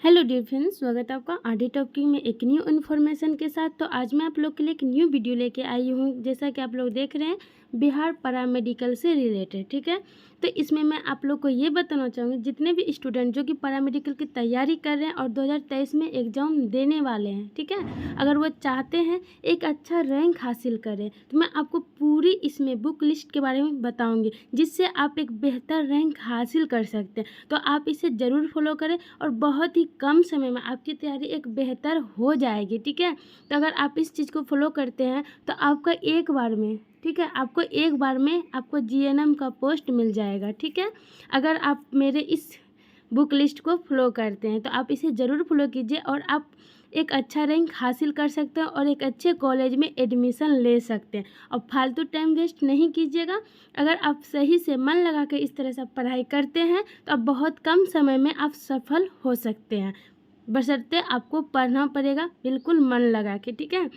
Hello dear friends, स्वागत है आपका आरडी टॉकिंग में एक न्यू इन्फॉर्मेशन के साथ। तो आज मैं आप लोग के लिए एक न्यू वीडियो लेके आई हूँ। जैसा कि आप लोग देख रहे हैं, बिहार पैरामेडिकल से रिलेटेड, ठीक है। तो इसमें मैं आप लोग को ये बताना चाहूँगी, जितने भी स्टूडेंट जो कि पैरामेडिकल की तैयारी कर रहे हैं और 2023 में एग्ज़ाम देने वाले हैं, ठीक है, अगर वो चाहते हैं एक अच्छा रैंक हासिल करें, तो मैं आपको पूरी इसमें बुक लिस्ट के बारे में बताऊँगी, जिससे आप एक बेहतर रैंक हासिल कर सकते हैं। तो आप इसे ज़रूर फॉलो करें और बहुत ही कम समय में आपकी तैयारी एक बेहतर हो जाएगी, ठीक है। तो अगर आप इस चीज़ को फॉलो करते हैं तो आपका एक बार में, ठीक है, आपको एक बार में आपको जीएनएम का पोस्ट मिल जाएगा, ठीक है। अगर आप मेरे इस बुक लिस्ट को फॉलो करते हैं तो आप इसे ज़रूर फॉलो कीजिए और आप एक अच्छा रैंक हासिल कर सकते हैं और एक अच्छे कॉलेज में एडमिशन ले सकते हैं। और फालतू टाइम वेस्ट नहीं कीजिएगा। अगर आप सही से मन लगा कर इस तरह से आप पढ़ाई करते हैं तो आप बहुत कम समय में आप सफल हो सकते हैं, बशर्ते आपको पढ़ना पड़ेगा बिल्कुल मन लगा के, ठीक है।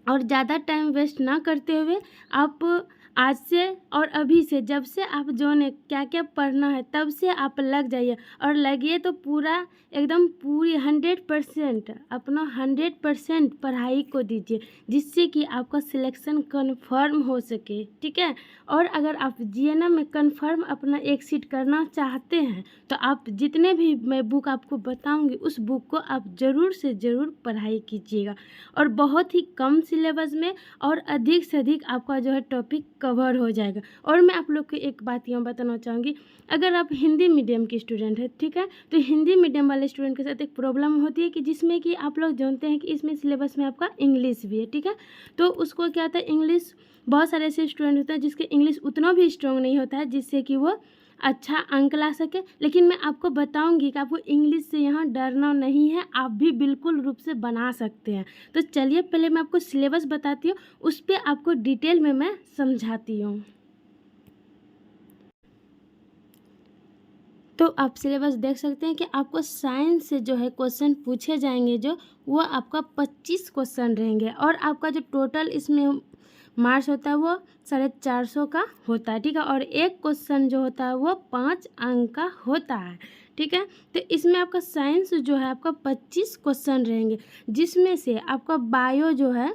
और ज़्यादा टाइम वेस्ट ना करते हुए आप आज से और अभी से, जब से आप जो ने क्या क्या पढ़ना है तब से आप लग जाइए और लगिए तो पूरा एकदम पूरी 100% अपना 100% पढ़ाई को दीजिए, जिससे कि आपका सिलेक्शन कंफर्म हो सके, ठीक है। और अगर आप जीएनएम में कंफर्म अपना एक सीट करना चाहते हैं तो आप जितने भी मैं बुक आपको बताऊंगी उस बुक को आप ज़रूर से ज़रूर पढ़ाई कीजिएगा और बहुत ही कम सिलेबस में और अधिक से अधिक आपका जो है टॉपिक कवर हो जाएगा। और मैं आप लोग को एक बात यहाँ बताना चाहूँगी, अगर आप हिंदी मीडियम के स्टूडेंट हैं, ठीक है, तो हिंदी मीडियम वाले स्टूडेंट के साथ एक प्रॉब्लम होती है कि जिसमें कि आप लोग जानते हैं कि इसमें सिलेबस में आपका इंग्लिश भी है, ठीक है। तो उसको क्या होता है, इंग्लिश बहुत सारे ऐसे स्टूडेंट होते हैं जिसके इंग्लिश उतना भी स्ट्रॉन्ग नहीं होता है जिससे कि वो अच्छा अंक ला सके। लेकिन मैं आपको बताऊंगी कि आपको इंग्लिश से यहाँ डरना नहीं है, आप भी बिल्कुल रूप से बना सकते हैं। तो चलिए पहले मैं आपको सिलेबस बताती हूँ, उस पर आपको डिटेल में मैं समझाती हूँ। तो आप सिलेबस देख सकते हैं कि आपको साइंस से जो है क्वेश्चन पूछे जाएंगे, जो वो आपका 25 क्वेश्चन रहेंगे और आपका जो टोटल इसमें मार्क्स होता है वो 450 का होता है, ठीक है। और एक क्वेश्चन जो होता है वो 5 अंक का होता है, ठीक है। तो इसमें आपका साइंस जो है आपका 25 क्वेश्चन रहेंगे, जिसमें से आपका बायो जो है,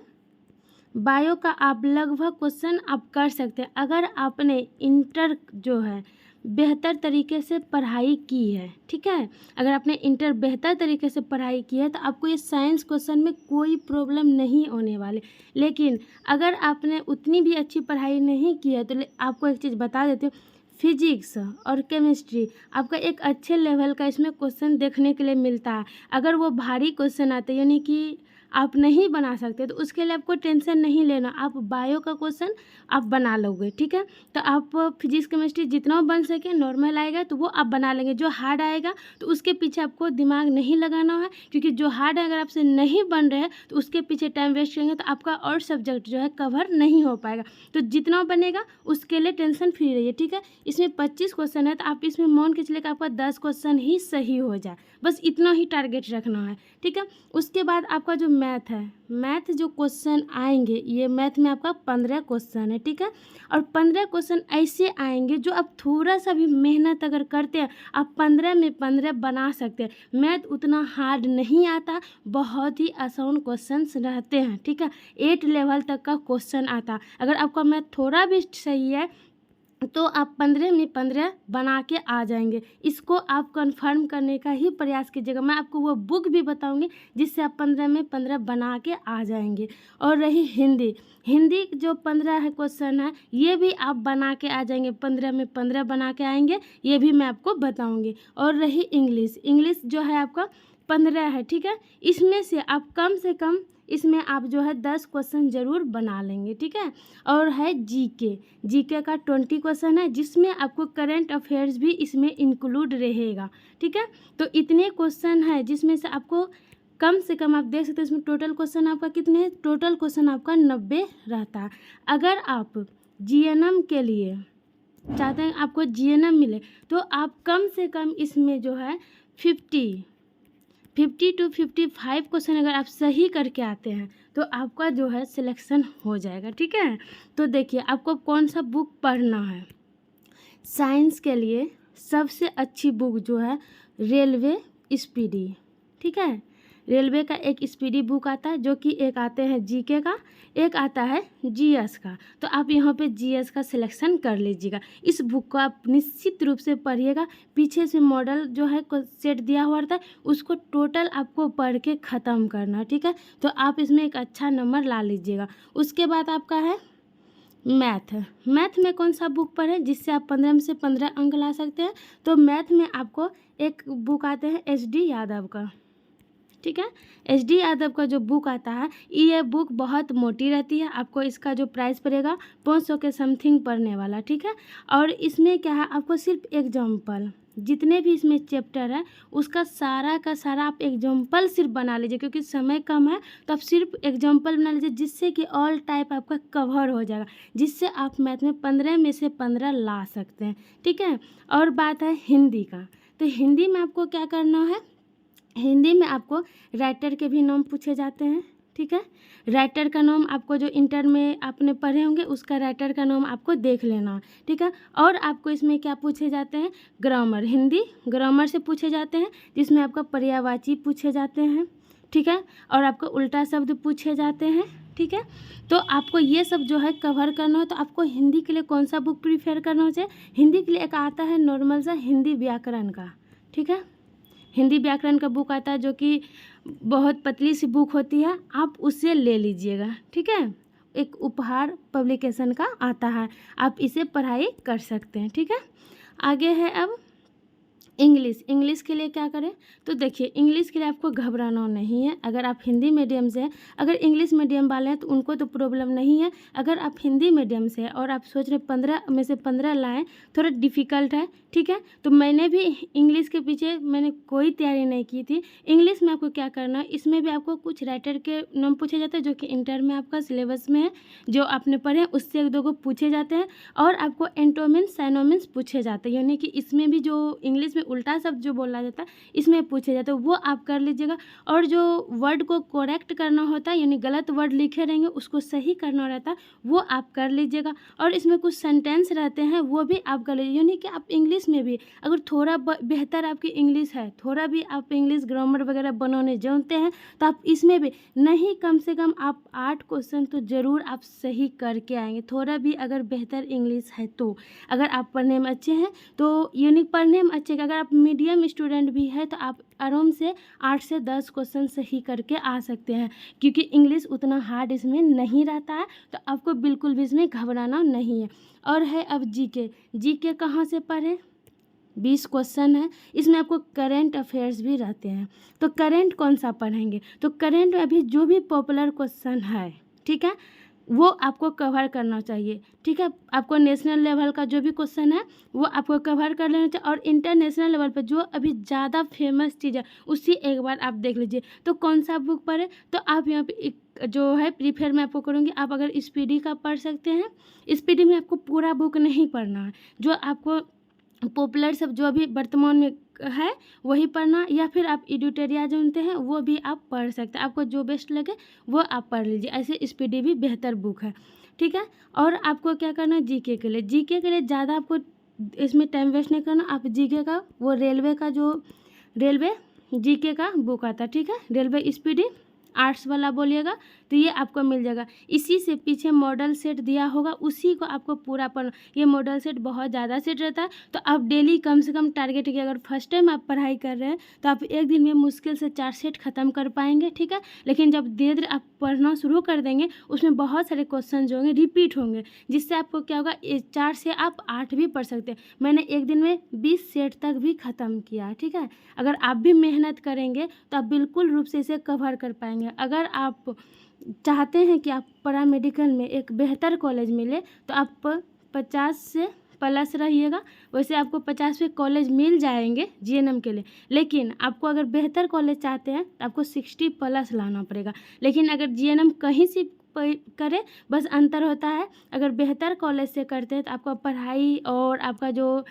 बायो का आप लगभग क्वेश्चन आप कर सकते हैं अगर आपने इंटर जो है बेहतर तरीके से पढ़ाई की है, ठीक है। अगर आपने इंटर बेहतर तरीके से पढ़ाई की है तो आपको ये साइंस क्वेश्चन में कोई प्रॉब्लम नहीं होने वाले। लेकिन अगर आपने उतनी भी अच्छी पढ़ाई नहीं की है तो आपको एक चीज़ बता देती हूँ, फिजिक्स और केमिस्ट्री आपका एक अच्छे लेवल का इसमें क्वेश्चन देखने के लिए मिलता है। अगर वो भारी क्वेश्चन आते यानी कि आप नहीं बना सकते तो उसके लिए आपको टेंशन नहीं लेना, आप बायो का क्वेश्चन आप बना लोगे, ठीक है। तो आप फिजिक्स केमिस्ट्री जितना बन सके नॉर्मल आएगा तो वो आप बना लेंगे। जो हार्ड आएगा तो उसके पीछे आपको दिमाग नहीं लगाना है, क्योंकि जो हार्ड अगर आपसे नहीं बन रहे हैं तो उसके पीछे टाइम वेस्ट करेंगे तो आपका और सब्जेक्ट जो है कवर नहीं हो पाएगा। तो जितना बनेगा उसके लिए टेंशन फ्री रहिए, ठीक है। इसमें 25 क्वेश्चन है तो आप इसमें मान के चलिए कि आपका 10 क्वेश्चन ही सही हो जाए, बस इतना ही टारगेट रखना है, ठीक है। उसके बाद आपका जो मैथ है, मैथ जो क्वेश्चन आएंगे, ये मैथ में आपका 15 क्वेश्चन है, ठीक है। और 15 क्वेश्चन ऐसे आएंगे जो आप थोड़ा सा भी मेहनत अगर करते हैं आप 15 में 15 बना सकते हैं। मैथ उतना हार्ड नहीं आता, बहुत ही आसान क्वेश्चंस रहते हैं, ठीक है। 8 लेवल तक का क्वेश्चन आता। अगर आपका मैथ थोड़ा भी सही है तो आप 15 में 15 बना के आ जाएंगे। इसको आप कंफर्म करने का ही प्रयास कीजिएगा। मैं आपको वो बुक भी बताऊंगी जिससे आप 15 में 15 बना के आ जाएंगे। और रही हिंदी, हिंदी जो 15 है क्वेश्चन है ये भी आप बना के आ जाएंगे, 15 में 15 बना के आएंगे, ये भी मैं आपको बताऊंगी। और रही इंग्लिश, इंग्लिश जो है आपका 15 है, ठीक है। इसमें से आप कम से कम इसमें आप जो है 10 क्वेश्चन ज़रूर बना लेंगे, ठीक है। और है जीके, जीके का 20 क्वेश्चन है जिसमें आपको करंट अफेयर्स भी इसमें इंक्लूड रहेगा, ठीक है। तो इतने क्वेश्चन है जिसमें से आपको कम से कम आप देख सकते हैं इसमें टोटल क्वेश्चन आपका कितने हैं, टोटल क्वेश्चन आपका 90 रहता है। अगर आप जीएनएम के लिए चाहते हैं आपको जीएनएम मिले तो आप कम से कम इसमें जो है 50 to 55 क्वेश्चन अगर आप सही करके आते हैं तो आपका जो है सिलेक्शन हो जाएगा, ठीक है। तो देखिए आपको कौन सा बुक पढ़ना है। साइंस के लिए सबसे अच्छी बुक जो है रेलवे स्पीडी, ठीक है। रेलवे का एक स्पीडी बुक आता है, जो कि एक आते हैं जीके का, एक आता है जीएस का। तो आप यहाँ पे जीएस का सिलेक्शन कर लीजिएगा। इस बुक को आप निश्चित रूप से पढ़िएगा। पीछे से मॉडल जो है सेट दिया हुआ रहता है, उसको टोटल आपको पढ़ के ख़त्म करना, ठीक है। तो आप इसमें एक अच्छा नंबर ला लीजिएगा। उसके बाद आपका है मैथ। मैथ में कौन सा बुक पढ़ें जिससे आप 15 में से 15 अंक ला सकते हैं? तो मैथ में आपको एक बुक आते हैं एचडी यादव का, ठीक है। एचडी यादव का जो बुक आता है, ये बुक बहुत मोटी रहती है। आपको इसका जो प्राइस पड़ेगा 500 के समथिंग पड़ने वाला, ठीक है। और इसमें क्या है, आपको सिर्फ एग्जाम्पल, जितने भी इसमें चैप्टर है उसका सारा का सारा आप एग्जाम्पल सिर्फ बना लीजिए, क्योंकि समय कम है। तो आप सिर्फ एग्जाम्पल बना लीजिए, जिससे कि ऑल टाइप आपका कवर हो जाएगा, जिससे आप मैथ में 15 में से 15 ला सकते हैं, ठीक है। और बात है हिंदी का, तो हिंदी में आपको क्या करना है, हिंदी में आपको राइटर के भी नाम पूछे जाते हैं, ठीक है। राइटर का नाम आपको जो इंटर में आपने पढ़े होंगे उसका राइटर का नाम आपको देख लेना, ठीक है। और आपको इसमें क्या पूछे जाते हैं, ग्रामर, हिंदी ग्रामर से पूछे जाते हैं, जिसमें आपका पर्यायवाची पूछे जाते हैं, ठीक है। और आपको उल्टा शब्द पूछे जाते हैं, ठीक है। तो आपको ये सब जो है कवर करना हो, तो आपको हिंदी के लिए कौन सा बुक प्रीफर करना चाहिए? हिंदी के लिए एक आता है नॉर्मल सा हिंदी व्याकरण का, ठीक है। हिंदी व्याकरण का बुक आता है, जो कि बहुत पतली सी बुक होती है, आप उससे ले लीजिएगा, ठीक है। एक उपहार पब्लिकेशन का आता है, आप इसे पढ़ाई कर सकते हैं, ठीक है। आगे है अब इंग्लिश। इंग्लिश के लिए क्या करें? तो देखिए, इंग्लिश के लिए आपको घबराना नहीं है। अगर आप हिंदी मीडियम से हैं, अगर इंग्लिश मीडियम वाले हैं तो उनको तो प्रॉब्लम नहीं है। अगर आप हिंदी मीडियम से हैं और आप सोच रहे 15 में से 15 लाएँ, थोड़ा डिफ़िकल्ट है, ठीक है। तो मैंने भी इंग्लिश के पीछे मैंने कोई तैयारी नहीं की थी। इंग्लिश में आपको क्या करना है, इसमें भी आपको कुछ राइटर के नाम पूछे जाते हैं, जो कि इंटर में आपका सिलेबस में है, जो आपने पढ़े उससे एक दो को पूछे जाते हैं। और आपको एंटोमिन्स साइनोमिन्स पूछे जाते हैं, यानी कि इसमें भी जो इंग्लिश में उल्टा शब्द जो बोला जाता है इसमें पूछे जाते हैं, वो आप कर लीजिएगा। और जो वर्ड को करेक्ट करना होता है, यानी गलत वर्ड लिखे रहेंगे उसको सही करना रहता है, वो आप कर लीजिएगा। और इसमें कुछ सेंटेंस रहते हैं, वो भी आप कर लीजिए। यानी कि आप इंग्लिश में भी अगर थोड़ा बेहतर आपकी इंग्लिश है, थोड़ा भी आप इंग्लिश ग्रामर वगैरह बनाने जानते हैं, तो आप इसमें भी नहीं कम से कम आप 8 क्वेश्चन तो ज़रूर आप सही करके आएंगे। थोड़ा भी अगर बेहतर इंग्लिश है तो, अगर आप पढ़ने में अच्छे हैं तो, यानी पढ़ने में अच्छे, अगर आप मीडियम स्टूडेंट भी है तो आप आराम से 8 से 10 क्वेश्चन सही करके आ सकते हैं, क्योंकि इंग्लिश उतना हार्ड इसमें नहीं रहता है। तो आपको बिल्कुल भी इसमें घबराना नहीं है। और है अब जीके। जीके कहाँ से पढ़ें? 20 क्वेश्चन है, इसमें आपको करेंट अफेयर्स भी रहते हैं। तो करेंट कौन सा पढ़ेंगे? तो करेंट में अभी जो भी पॉपुलर क्वेश्चन है, ठीक है, वो आपको कवर करना चाहिए, ठीक है। आपको नेशनल लेवल का जो भी क्वेश्चन है वो आपको कवर कर लेना चाहिए। और इंटरनेशनल लेवल पर जो अभी ज़्यादा फेमस चीज़ है उसी एक बार आप देख लीजिए। तो कौन सा बुक पढ़े? तो आप यहाँ पे एक जो है प्रीफर मैं आपको करूँगी, आप अगर स्पीडी का पढ़ सकते हैं। स्पीडी में आपको पूरा बुक नहीं पढ़ना है, जो आपको पॉपुलर सब जो अभी वर्तमान में है वही पढ़ना, या फिर आप एडिटोरिया जानते हैं वो भी आप पढ़ सकते हैं। आपको जो बेस्ट लगे वो आप पढ़ लीजिए। ऐसे स्पीडी भी बेहतर बुक है, ठीक है। और आपको क्या करना है, जीके के लिए, जीके के लिए ज़्यादा आपको इसमें टाइम वेस्ट नहीं करना। आप जीके का वो रेलवे का जो रेलवे जीके का बुक आता है, ठीक है, रेलवे स्पीडी आर्ट्स वाला बोलिएगा तो ये आपको मिल जाएगा। इसी से पीछे मॉडल सेट दिया होगा, उसी को आपको पूरा पढ़ना। ये मॉडल सेट बहुत ज़्यादा सेट रहता है, तो आप डेली कम से कम टारगेट की, अगर फर्स्ट टाइम आप पढ़ाई कर रहे हैं तो आप एक दिन में मुश्किल से 4 सेट ख़त्म कर पाएंगे, ठीक है। लेकिन जब धीरे धीरे आप पढ़ना शुरू कर देंगे, उसमें बहुत सारे क्वेश्चन जो होंगे रिपीट होंगे, जिससे आपको क्या होगा, 4 से आप 8 भी पढ़ सकते हैं। मैंने एक दिन में 20 सेट तक भी ख़त्म किया, ठीक है। अगर आप भी मेहनत करेंगे तो आप बिल्कुल रूप से इसे कवर कर पाएंगे। अगर आप चाहते हैं कि आप पैरामेडिकल में एक बेहतर कॉलेज मिले तो आप 50 से प्लस रहिएगा। वैसे आपको 50 पे कॉलेज मिल जाएंगे जीएनएम के लिए, लेकिन आपको अगर बेहतर कॉलेज चाहते हैं तो आपको 60 प्लस लाना पड़ेगा। लेकिन अगर जीएनएम कहीं से करें, बस अंतर होता है, अगर बेहतर कॉलेज से करते हैं तो आपका पढ़ाई और आपका जो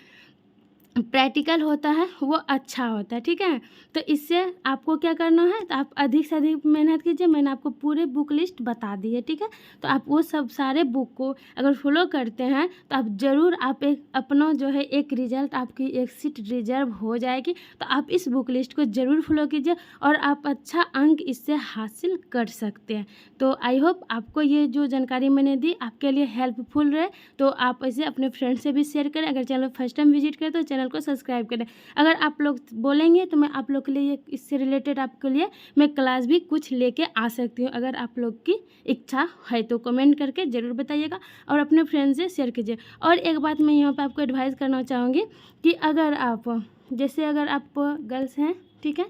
प्रैक्टिकल होता है वो अच्छा होता है, ठीक है। तो इससे आपको क्या करना है, तो आप अधिक से अधिक मेहनत कीजिए। मैंने आपको पूरे बुक लिस्ट बता दी है, ठीक है। तो आप वो सब सारे बुक को अगर फॉलो करते हैं तो आप ज़रूर आप एक अपना जो है एक रिजल्ट आपकी एक सीट रिजर्व हो जाएगी। तो आप इस बुक लिस्ट को ज़रूर फॉलो कीजिए और आप अच्छा अंक इससे हासिल कर सकते हैं। तो आई होप आपको ये जो जानकारी मैंने दी आपके लिए हेल्पफुल रहे। तो आप इसे अपने फ्रेंड से भी शेयर करें। अगर चैनल फर्स्ट टाइम विजिट करें तो चैनल को सब्सक्राइब करें। अगर आप लोग बोलेंगे तो मैं आप लोग के लिए इससे रिलेटेड आपके लिए मैं क्लास भी कुछ लेके आ सकती हूँ। अगर आप लोग की इच्छा है तो कमेंट करके ज़रूर बताइएगा और अपने फ्रेंड से शेयर कीजिए। और एक बात मैं यहाँ पर आपको एडवाइस करना चाहूँगी कि अगर आप जैसे अगर आप गर्ल्स हैं, ठीक है,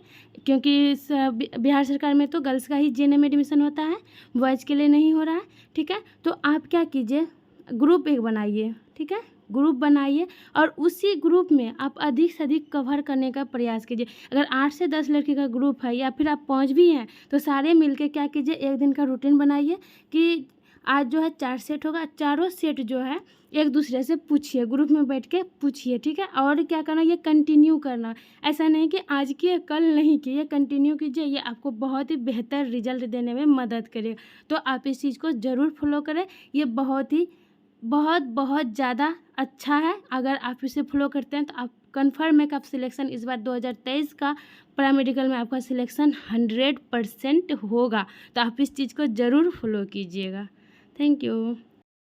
क्योंकि बिहार सरकार में तो गर्ल्स का ही जेएनएम में एडमिशन होता है, बॉयज़ के लिए नहीं हो रहा है, ठीक है। तो आप क्या कीजिए, ग्रुप एक बनाइए, ठीक है, ग्रुप बनाइए और उसी ग्रुप में आप अधिक से अधिक कवर करने का प्रयास कीजिए। अगर 8 से 10 लड़की का ग्रुप है या फिर आप 5 भी हैं तो सारे मिलके क्या कीजिए, एक दिन का रूटीन बनाइए कि आज जो है 4 सेट होगा, चारों सेट जो है एक दूसरे से पूछिए, ग्रुप में बैठ के पूछिए, ठीक है। और क्या करना, ये कंटिन्यू करना, ऐसा नहीं कि आज किए कल नहीं किए, कंटिन्यू कीजिए। ये आपको बहुत ही बेहतर रिजल्ट देने में मदद करेगा। तो आप इस चीज़ को ज़रूर फॉलो करें। ये बहुत ज़्यादा अच्छा है। अगर आप इसे फॉलो करते हैं तो आप कन्फर्म है कि आप सिलेक्शन इस बार 2023 का पैरामेडिकल में आपका सिलेक्शन 100% होगा। तो आप इस चीज़ को ज़रूर फॉलो कीजिएगा। Thank you.